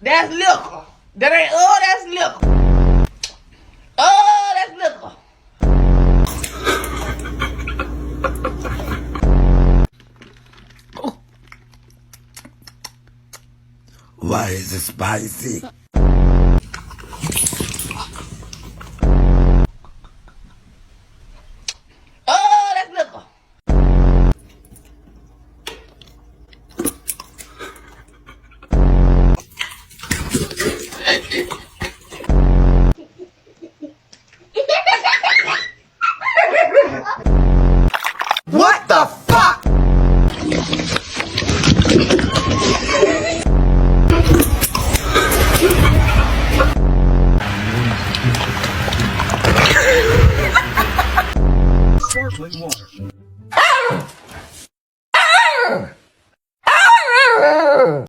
That's liquor. That ain't, oh, that's liquor. Oh, that's liquor. Why is it spicy?